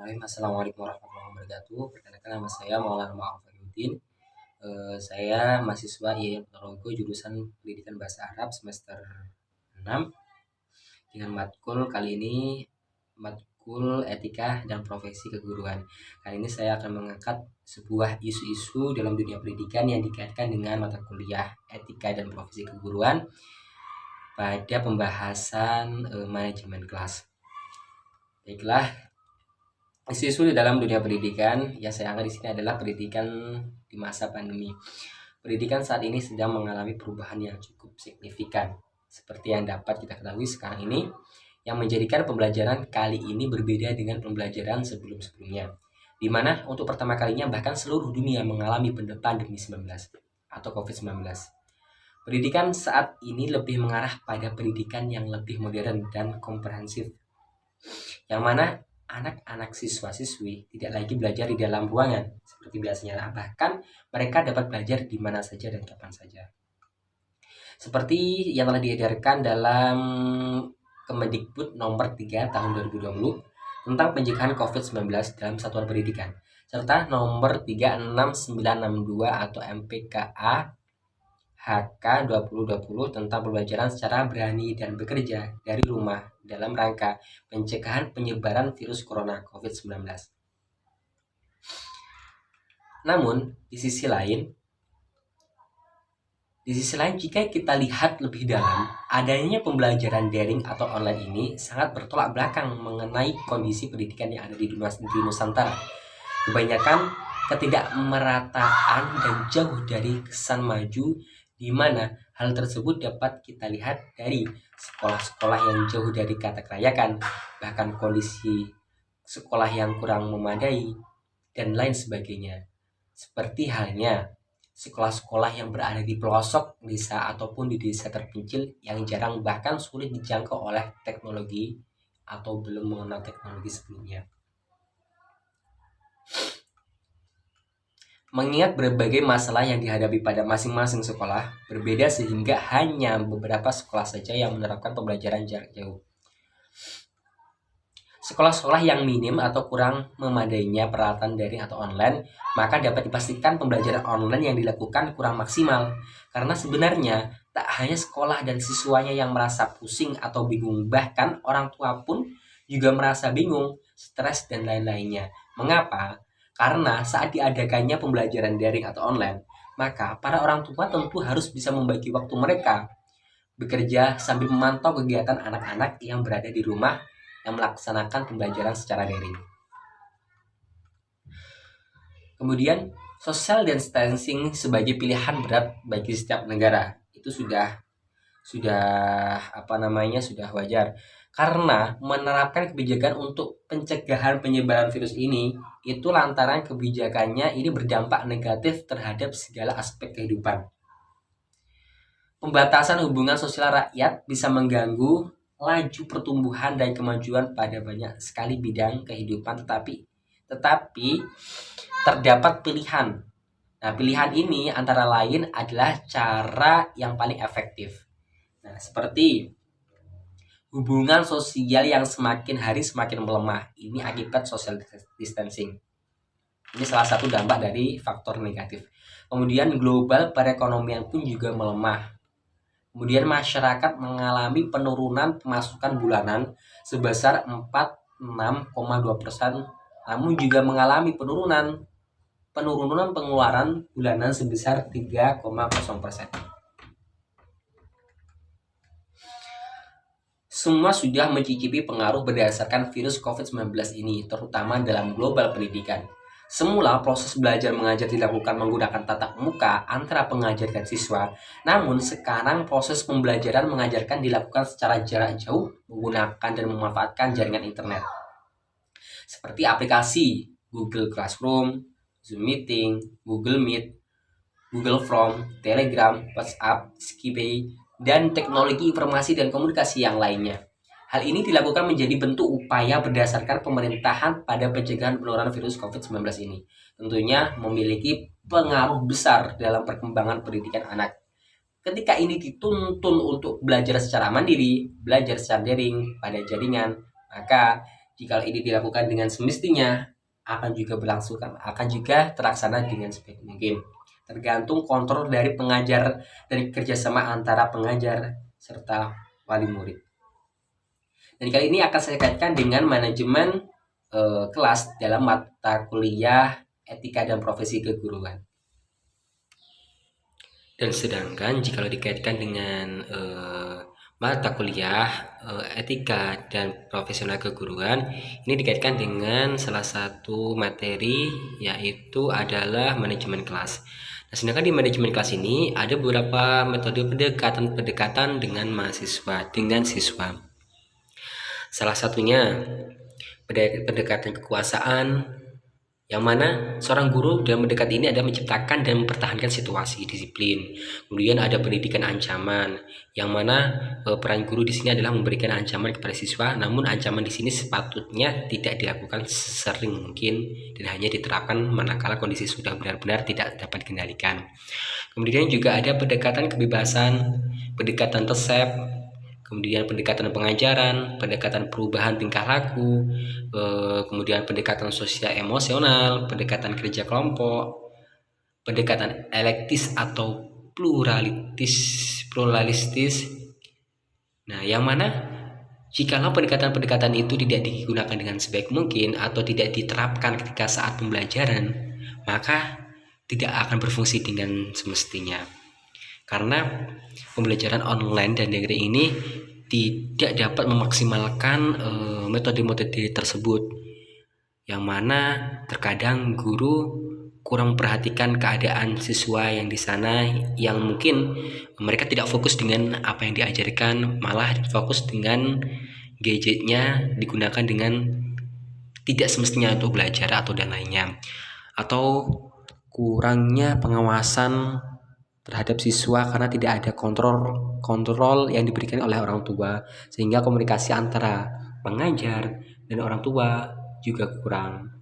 Bismillahirrahmanirrahim. Assalamualaikum warahmatullahi wabarakatuh. Perkenalkan nama saya Maulana Ma'ruf Fahrudin. Saya mahasiswa IAIN Ponorogo jurusan Pendidikan Bahasa Arab semester 6 dengan matkul kali ini matkul Etika dan Profesi Keguruan. Kali ini saya akan mengangkat sebuah isu-isu dalam dunia pendidikan yang dikaitkan dengan mata kuliah Etika dan Profesi Keguruan pada pembahasan manajemen kelas. Baiklah, isu-isu di dalam dunia pendidikan yang saya angkat di sini adalah pendidikan di masa pandemi. Pendidikan saat ini sedang mengalami perubahan yang cukup signifikan. Seperti yang dapat kita ketahui sekarang ini, yang menjadikan pembelajaran kali ini berbeda dengan pembelajaran sebelum-sebelumnya. Di mana untuk pertama kalinya bahkan seluruh dunia mengalami pandemi 19 atau COVID-19. Pendidikan saat ini lebih mengarah pada pendidikan yang lebih modern dan komprehensif. Yang mana anak-anak siswa-siswi tidak lagi belajar di dalam ruangan seperti biasanya, bahkan mereka dapat belajar di mana saja dan kapan saja. Seperti yang telah diedarkan dalam Kemendikbud nomor 3 tahun 2020 tentang pencegahan COVID-19 dalam satuan pendidikan, serta nomor 36962 atau MPKA HK 2020 tentang pembelajaran secara berani dan bekerja dari rumah dalam rangka pencegahan penyebaran virus corona COVID-19. Namun, di sisi lain, jika kita lihat lebih dalam, adanya pembelajaran daring atau online ini sangat bertolak belakang mengenai kondisi pendidikan yang ada di Nusantara. Kebanyakan ketidakmerataan dan jauh dari kesan maju, di mana hal tersebut dapat kita lihat dari sekolah-sekolah yang jauh dari kata kelayakan, bahkan kondisi sekolah yang kurang memadai, dan lain sebagainya. Seperti halnya sekolah-sekolah yang berada di pelosok desa ataupun di desa terpencil yang jarang bahkan sulit dijangkau oleh teknologi atau belum mengenal teknologi sebelumnya. Mengingat berbagai masalah yang dihadapi pada masing-masing sekolah berbeda sehingga hanya beberapa sekolah saja yang menerapkan pembelajaran jarak jauh. Sekolah-sekolah yang minim atau kurang memadainya peralatan daring atau online, maka dapat dipastikan pembelajaran online yang dilakukan kurang maksimal. Karena sebenarnya tak hanya sekolah dan siswanya yang merasa pusing atau bingung, bahkan orang tua pun juga merasa bingung, stres, dan lain-lainnya. Mengapa? Karena saat diadakannya pembelajaran daring atau online, maka para orang tua tentu harus bisa membagi waktu mereka bekerja sambil memantau kegiatan anak-anak yang berada di rumah yang melaksanakan pembelajaran secara daring. Kemudian, social distancing sebagai pilihan berat bagi setiap negara itu sudah wajar, karena menerapkan kebijakan untuk pencegahan penyebaran virus ini itu lantaran kebijakannya ini berdampak negatif terhadap segala aspek kehidupan. Pembatasan hubungan sosial rakyat bisa mengganggu laju pertumbuhan dan kemajuan pada banyak sekali bidang kehidupan, tetapi terdapat pilihan. Nah, pilihan ini antara lain adalah cara yang paling efektif. Nah, seperti hubungan sosial yang semakin hari semakin melemah. Ini akibat social distancing. Ini salah satu dampak dari faktor negatif. Kemudian global perekonomian pun juga melemah. Kemudian masyarakat mengalami penurunan pemasukan bulanan sebesar 46,2%, namun juga mengalami penurunan pengeluaran bulanan sebesar 3,0%. Semua sudah mencicipi pengaruh berdasarkan virus COVID-19 ini, terutama dalam global pendidikan. Semula proses belajar mengajar dilakukan menggunakan tatap muka antara pengajar dan siswa. Namun sekarang proses pembelajaran mengajarkan dilakukan secara jarak jauh menggunakan dan memanfaatkan jaringan internet. Seperti aplikasi Google Classroom, Zoom Meeting, Google Meet, Google Form, Telegram, WhatsApp, Skype, dan teknologi informasi dan komunikasi yang lainnya. Hal ini dilakukan menjadi bentuk upaya berdasarkan pemerintahan pada pencegahan penularan virus COVID-19 ini. Tentunya memiliki pengaruh besar dalam perkembangan pendidikan anak. Ketika ini dituntun untuk belajar secara mandiri, belajar secara daring pada jaringan, maka Jika ini dilakukan dengan semestinya, akan juga terlaksana dengan sebaik mungkin. Tergantung kontrol dari pengajar, dari kerjasama antara pengajar serta wali murid. Dan kali ini akan saya kaitkan dengan manajemen kelas dalam mata kuliah etika dan profesi keguruan. Dan sedangkan jika dikaitkan dengan mata kuliah etika dan profesional keguruan, ini dikaitkan dengan salah satu materi yaitu adalah manajemen kelas. Nah, sedangkan di manajemen kelas ini ada beberapa metode pendekatan dengan siswa. Salah satunya pendekatan kekuasaan, yang mana seorang guru dalam mendekati ini adalah menciptakan dan mempertahankan situasi disiplin. Kemudian ada pendidikan ancaman, yang mana peran guru di sini adalah memberikan ancaman kepada siswa, namun ancaman di sini sepatutnya tidak dilakukan sesering mungkin dan hanya diterapkan manakala kondisi sudah benar-benar tidak dapat dikendalikan. Kemudian juga ada pendekatan kebebasan, pendekatan resep, kemudian pendekatan pengajaran, pendekatan perubahan tingkah laku, kemudian pendekatan sosial emosional, pendekatan kerja kelompok, pendekatan elektis atau pluralistis. Nah, yang mana jikalau pendekatan-pendekatan itu tidak digunakan dengan sebaik mungkin atau tidak diterapkan ketika saat pembelajaran, maka tidak akan berfungsi dengan semestinya. Karena pembelajaran online dan daring ini tidak dapat memaksimalkan metode-metode tersebut, yang mana terkadang guru kurang memperhatikan keadaan siswa yang di sana, yang mungkin mereka tidak fokus dengan apa yang diajarkan, malah fokus dengan gadgetnya digunakan dengan tidak semestinya untuk belajar atau dan lainnya, atau kurangnya pengawasan terhadap siswa karena tidak ada kontrol yang diberikan oleh orang tua, sehingga komunikasi antara pengajar dan orang tua juga kurang.